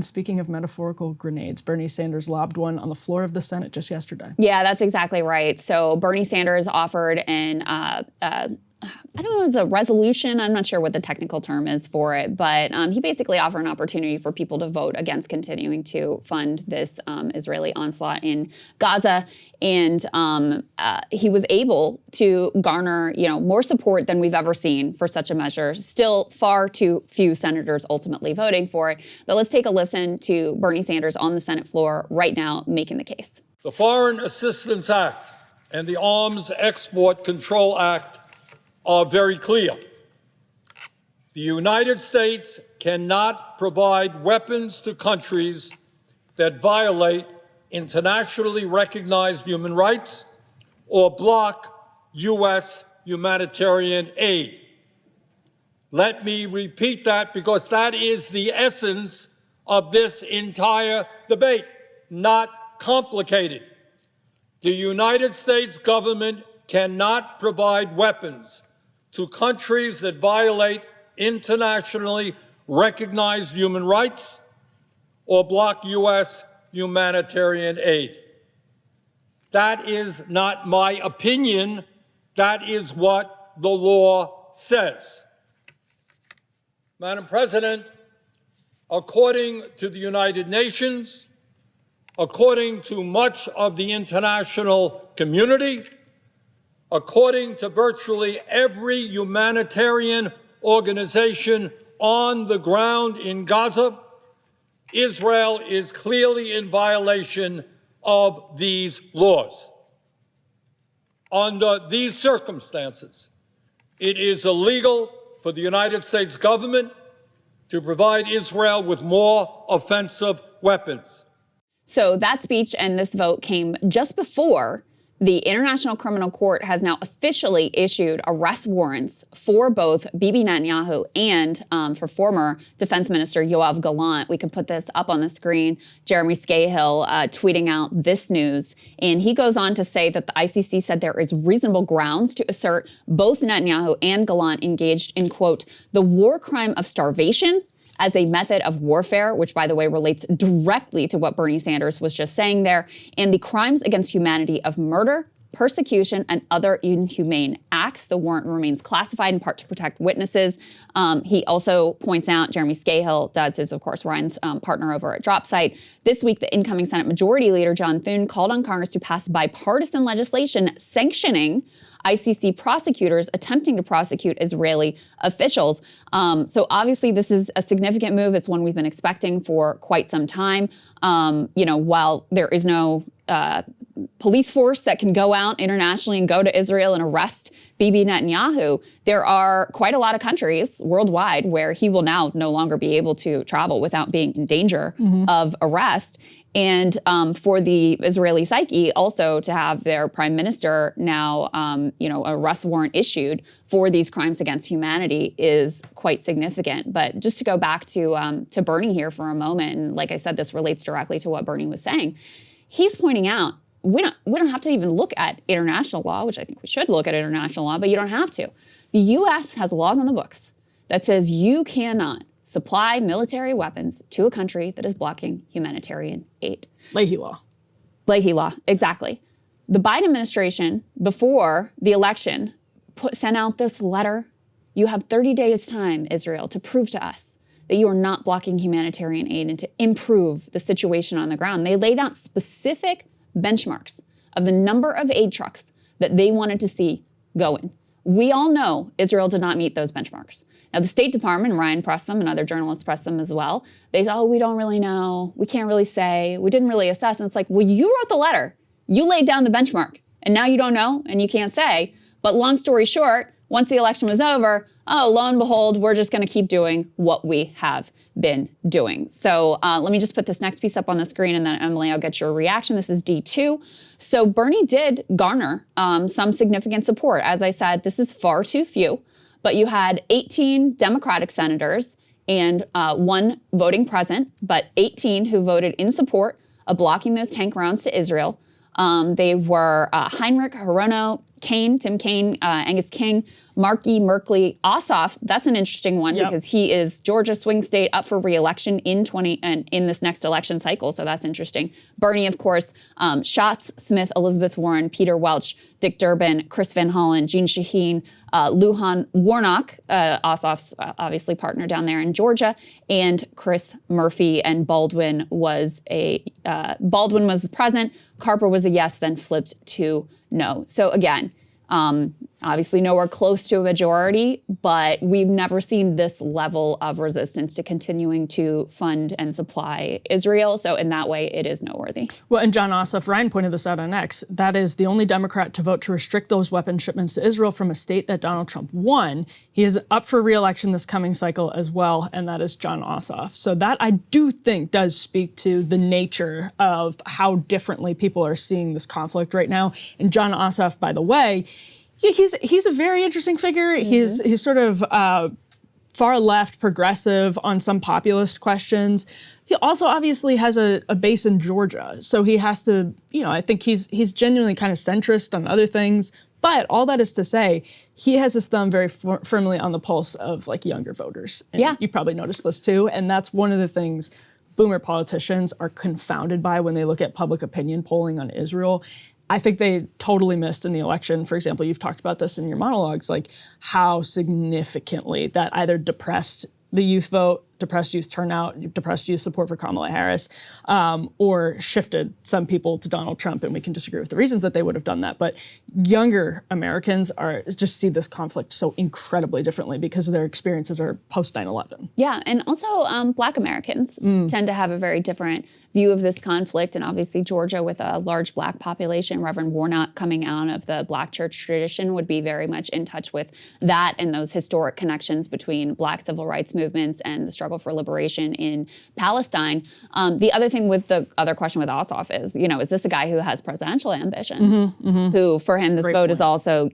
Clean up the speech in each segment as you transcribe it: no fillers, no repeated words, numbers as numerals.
And speaking of metaphorical grenades, Bernie Sanders lobbed one on the floor of the Senate just yesterday. Yeah, that's exactly right. So Bernie Sanders offered an I don't know, it's a resolution. I'm not sure what the technical term is for it, but he basically offered an opportunity for people to vote against continuing to fund this Israeli onslaught in Gaza. And he was able to garner, more support than we've ever seen for such a measure. Still far too few senators ultimately voting for it. But let's take a listen to Bernie Sanders on the Senate floor right now making the case. The Foreign Assistance Act and the Arms Export Control Act are very clear. The United States cannot provide weapons to countries that violate internationally recognized human rights or block U.S. humanitarian aid. Let me repeat that, because that is the essence of this entire debate, not complicated. The United States government cannot provide weapons to countries that violate internationally recognized human rights or block U.S. humanitarian aid. That is not my opinion. That is what the law says. Madam President, according to the United Nations, according to much of the international community, according to virtually every humanitarian organization on the ground in Gaza, Israel is clearly in violation of these laws. Under these circumstances, it is illegal for the United States government to provide Israel with more offensive weapons. So that speech and this vote came just before the International Criminal Court has now officially issued arrest warrants for both Bibi Netanyahu and for former Defense Minister Yoav Gallant. We can put this up on the screen. Jeremy Scahill tweeting out this news. And he goes on to say that the ICC said there is reasonable grounds to assert both Netanyahu and Gallant engaged in, quote, the war crime of starvation as a method of warfare, which, by the way, relates directly to what Bernie Sanders was just saying there, and the crimes against humanity of murder, persecution, and other inhumane acts. The warrant remains classified in part to protect witnesses. He also points out, Jeremy Scahill does, is of course Ryan's partner over at DropSite. This week, the incoming Senate Majority Leader, John Thune, called on Congress to pass bipartisan legislation sanctioning ICC prosecutors attempting to prosecute Israeli officials. So obviously this is a significant move. It's one we've been expecting for quite some time. While there is no police force that can go out internationally and go to Israel and arrest Bibi Netanyahu, there are quite a lot of countries worldwide where he will now no longer be able to travel without being in danger of arrest. And for the Israeli psyche, also to have their prime minister now, arrest warrant issued for these crimes against humanity is quite significant. But just to go back to Bernie here for a moment, and like I said, this relates directly to what Bernie was saying. He's pointing out we don't have to even look at international law, which I think we should look at international law, but you don't have to. The U.S. has laws on the books that says you cannot supply military weapons to a country that is blocking humanitarian aid. Leahy law. Leahy law, exactly. The Biden administration, before the election, sent out this letter. You have 30 days time, Israel, to prove to us that you are not blocking humanitarian aid and to improve the situation on the ground. They laid out specific benchmarks of the number of aid trucks that they wanted to see going. We all know Israel did not meet those benchmarks. Now, the State Department, Ryan pressed them and other journalists pressed them as well. They said, we don't really know. We can't really say. We didn't really assess. And it's like, well, you wrote the letter. You laid down the benchmark. And now you don't know and you can't say. But long story short, once the election was over, lo and behold, we're just going to keep doing what we have been doing. So let me just put this next piece up on the screen, and then, Emily, I'll get your reaction. This is D2. So Bernie did garner some significant support. As I said, this is far too few, but you had 18 Democratic senators and one voting present, but 18 who voted in support of blocking those tank rounds to Israel. They were Heinrich, Hirono, Kaine, Tim Kaine, Angus King, Markey Merkley Ossoff, that's an interesting one because he is Georgia swing state up for re-election in this next election cycle. So that's interesting. Bernie, of course, Schatz, Smith, Elizabeth Warren, Peter Welch, Dick Durbin, Chris Van Hollen, Jean Shaheen, Lujan Warnock, Ossoff's obviously partner down there in Georgia, and Chris Murphy. And Baldwin was present. Carper was a yes, then flipped to no. So again, obviously nowhere close to a majority, but we've never seen this level of resistance to continuing to fund and supply Israel. So in that way, it is noteworthy. Well, and John Ossoff, Ryan pointed this out on X, that is the only Democrat to vote to restrict those weapon shipments to Israel from a state that Donald Trump won. He is up for re-election this coming cycle as well, and that is John Ossoff. So that I do think does speak to the nature of how differently people are seeing this conflict right now. And John Ossoff, by the way, he's a very interesting figure. Mm-hmm. He's sort of far left, progressive on some populist questions. He also obviously has a base in Georgia, so he has to, I think he's genuinely kind of centrist on other things. But all that is to say, he has his thumb very firmly on the pulse of like younger voters. And you've probably noticed this too, and that's one of the things boomer politicians are confounded by when they look at public opinion polling on Israel. I think they totally missed in the election. For example, you've talked about this in your monologues, like how significantly that either depressed the youth vote, depressed youth turnout, depressed youth support for Kamala Harris, or shifted some people to Donald Trump. And we can disagree with the reasons that they would have done that. But younger Americans just see this conflict so incredibly differently because their experiences are post 9/11. Yeah, and also Black Americans tend to have a very different view of this conflict. And obviously Georgia, with a large Black population, Reverend Warnock coming out of the Black church tradition would be very much in touch with that and those historic connections between Black civil rights movements and the struggle for liberation in Palestine. The other thing with the other question with Ossoff is, is this a guy who has presidential ambitions? Who, for him, this vote is also,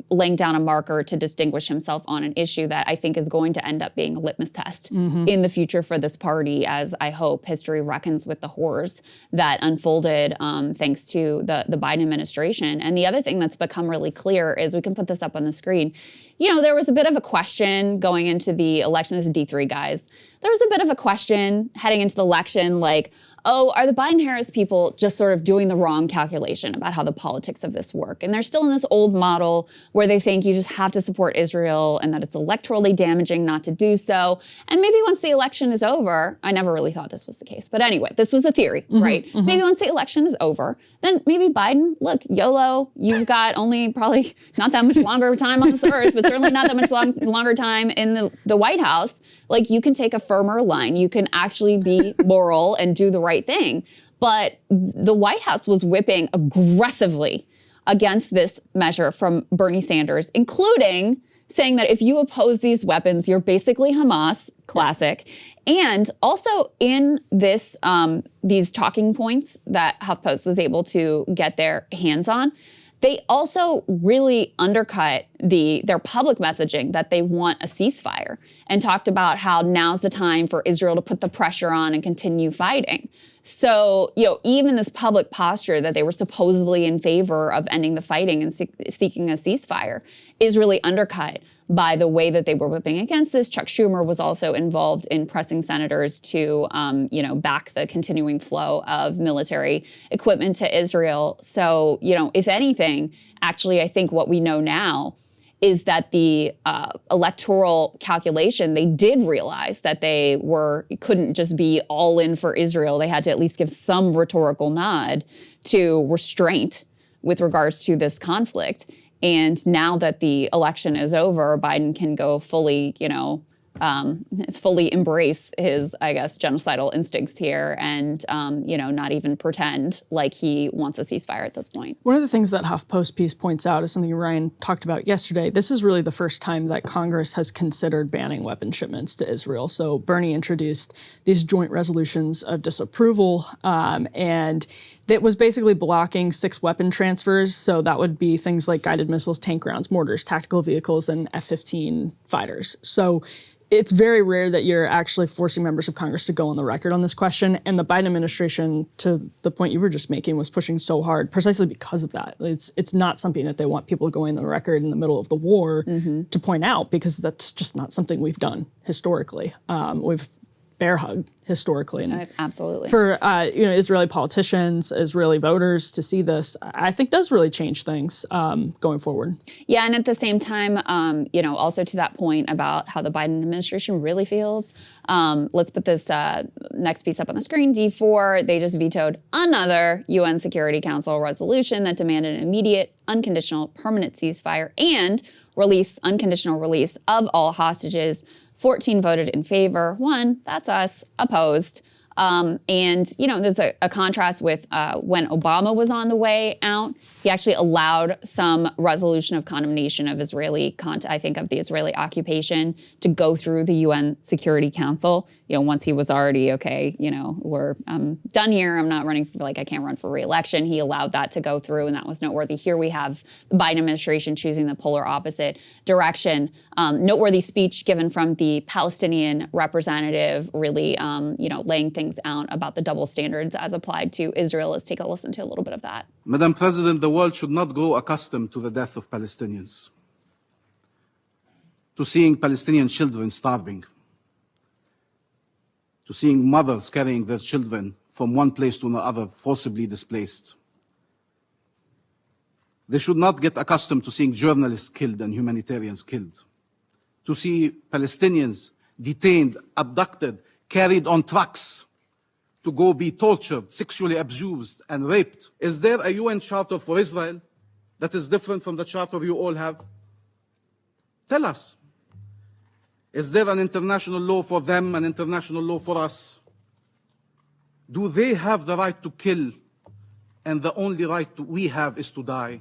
laying down a marker to distinguish himself on an issue that I think is going to end up being a litmus test in the future for this party, as I hope history reckons with the horrors that unfolded thanks to the Biden administration. And the other thing that's become really clear is, we can put this up on the screen, there was a bit of a question going into the election. This is D3, guys. There was a bit of a question heading into the election, like, oh, are the Biden-Harris people just sort of doing the wrong calculation about how the politics of this work? And they're still in this old model where they think you just have to support Israel and that it's electorally damaging not to do so. And maybe once the election is over, I never really thought this was the case, but anyway, this was a theory, right? Maybe once the election is over, then maybe Biden, look, YOLO, you've got only probably not that much longer time on this earth, but certainly not that much longer time in the White House. Like, you can take a firmer line. You can actually be moral and do the right thing. But the White House was whipping aggressively against this measure from Bernie Sanders, including saying that if you oppose these weapons, you're basically Hamas, classic. And also in this, these talking points that HuffPost was able to get their hands on, they also really undercut their public messaging that they want a ceasefire, and talked about how now's the time for Israel to put the pressure on and continue fighting. So, even this public posture that they were supposedly in favor of ending the fighting and seeking a ceasefire is really undercut by the way that they were whipping against this. Chuck Schumer was also involved in pressing senators to, back the continuing flow of military equipment to Israel. So, if anything, actually, I think what we know now is that the electoral calculation, they did realize that they couldn't just be all in for Israel. They had to at least give some rhetorical nod to restraint with regards to this conflict. And now that the election is over, Biden can go fully, fully embrace his, I guess, genocidal instincts here and, not even pretend like he wants a ceasefire at this point. One of the things that HuffPost piece points out is something Ryan talked about yesterday. This is really the first time that Congress has considered banning weapon shipments to Israel. So Bernie introduced these joint resolutions of disapproval, and that was basically blocking 6 weapon transfers. So that would be things like guided missiles, tank rounds, mortars, tactical vehicles, and F-15 fighters. So it's very rare that you're actually forcing members of Congress to go on the record on this question. And the Biden administration, to the point you were just making, was pushing so hard precisely because of that. It's not something that they want people going on the record in the middle of the war to point out, because that's just not something we've done historically. We've bear hugged historically. And absolutely. For Israeli politicians, Israeli voters to see this, I think does really change things going forward. Yeah, and at the same time, also to that point about how the Biden administration really feels, let's put this next piece up on the screen. D4, they just vetoed another UN Security Council resolution that demanded an immediate, unconditional, permanent ceasefire and unconditional release of all hostages. 14 voted in favor, 1, that's us, opposed. There's a contrast with when Obama was on the way out. He actually allowed some resolution of condemnation of the Israeli occupation to go through the UN Security Council. Once he was already, we're done here. I'm not running I can't run for re-election. He allowed that to go through, and that was noteworthy. Here we have the Biden administration choosing the polar opposite direction. Noteworthy speech given from the Palestinian representative, really, laying things out about the double standards as applied to Israel. Let's take a listen to a little bit of that. Madam President, the world should not grow accustomed to the death of Palestinians, to seeing Palestinian children starving, to seeing mothers carrying their children from one place to another, forcibly displaced. They should not get accustomed to seeing journalists killed and humanitarians killed, to see Palestinians detained, abducted, carried on trucks, to go be tortured, sexually abused, and raped. Is there a UN charter for Israel that is different from the charter you all have? Tell us. Is there an international law for them, an international law for us? Do they have the right to kill, and the only right we have is to die?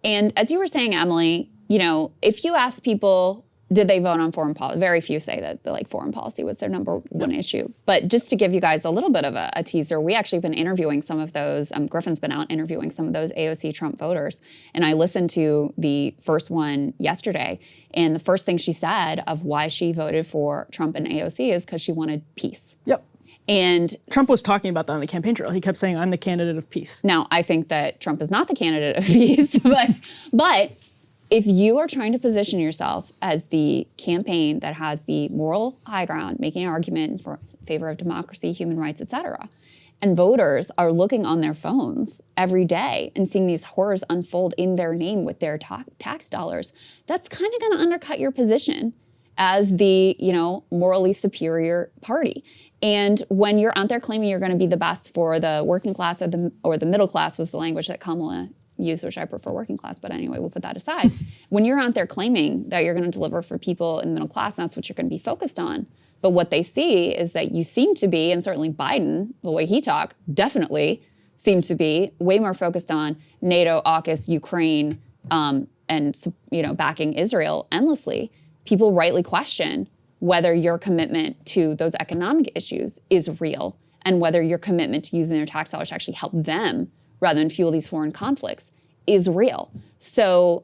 And as you were saying, Emily, if you ask people, did they vote on foreign policy? Very few say that foreign policy was their number one issue. But just to give you guys a little bit of a teaser, we actually have been interviewing some of those, Griffin's been out interviewing some of those AOC Trump voters. And I listened to the first one yesterday. And the first thing she said of why she voted for Trump and AOC is because she wanted peace. Yep. And Trump was talking about that on the campaign trail. He kept saying, I'm the candidate of peace. Now, I think that Trump is not the candidate of peace, but if you are trying to position yourself as the campaign that has the moral high ground, making an argument in favor of democracy, human rights, et cetera, and voters are looking on their phones every day and seeing these horrors unfold in their name with their tax dollars, that's kind of going to undercut your position as the, morally superior party. And when you're out there claiming you're going to be the best for the working class or the middle class was the language that Kamala used, which I prefer working class, but anyway, we'll put that aside. When you're out there claiming that you're going to deliver for people in the middle class, and that's what you're going to be focused on. But what they see is that you seem to be, and certainly Biden, the way he talked, definitely seemed to be way more focused on NATO, AUKUS, Ukraine, and backing Israel endlessly. People rightly question whether your commitment to those economic issues is real and whether your commitment to using their tax dollars to actually help them rather than fuel these foreign conflicts is real. So,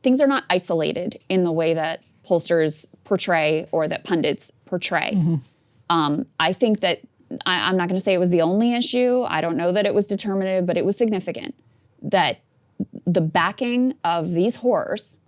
things are not isolated in the way that pollsters portray or that pundits portray. Mm-hmm. I think that, I'm not going to say it was the only issue. I don't know that it was determinative, but it was significant that the backing of these horrors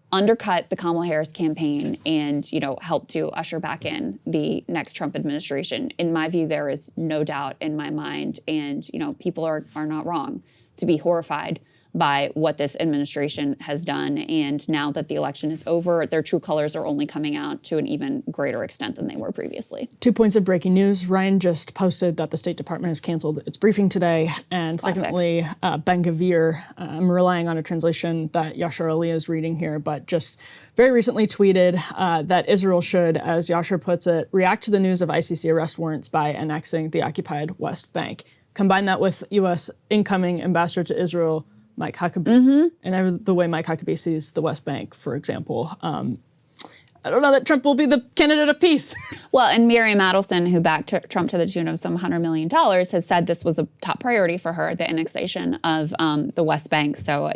undercut the Kamala Harris campaign and, helped to usher back in the next Trump administration. In my view, there is no doubt in my mind, and, people are not wrong to be horrified by what this administration has done. And now that the election is over, their true colors are only coming out to an even greater extent than they were previously. 2 points of breaking news. Ryan just posted that the State Department has canceled its briefing today. And Classic. Secondly, Ben Gvir, I'm relying on a translation that Yashar Ali is reading here, but just very recently tweeted that Israel should, as Yashar puts it, react to the news of ICC arrest warrants by annexing the occupied West Bank. Combine that with U.S. incoming ambassador to Israel, Mike Huckabee, and the way Mike Huckabee sees the West Bank, for example. I don't know that Trump will be the candidate of peace. Well, and Miriam Adelson, who backed Trump to the tune of some $100 million, has said this was a top priority for her, the annexation of the West Bank. So,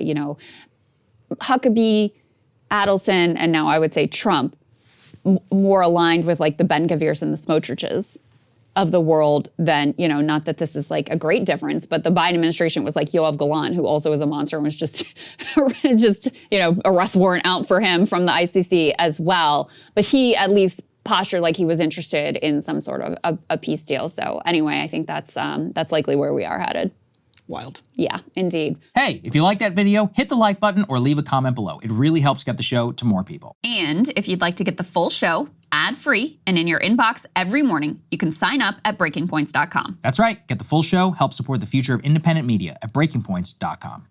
Huckabee, Adelson, and now I would say Trump more aligned with like the Ben-Gvirs and the Smotriches of the world than, you know, not that this is like a great difference, but the Biden administration was like Yoav Galan, who also is a monster and was just, you know, arrest warrant out for him from the ICC as well. But he at least postured like he was interested in some sort of a peace deal. So anyway, I think that's likely where we are headed. Wild. Yeah, indeed. Hey, if you like that video, hit the like button or leave a comment below. It really helps get the show to more people. And if you'd like to get the full show ad-free and in your inbox every morning, you can sign up at breakingpoints.com. That's right. Get the full show, help support the future of independent media at breakingpoints.com.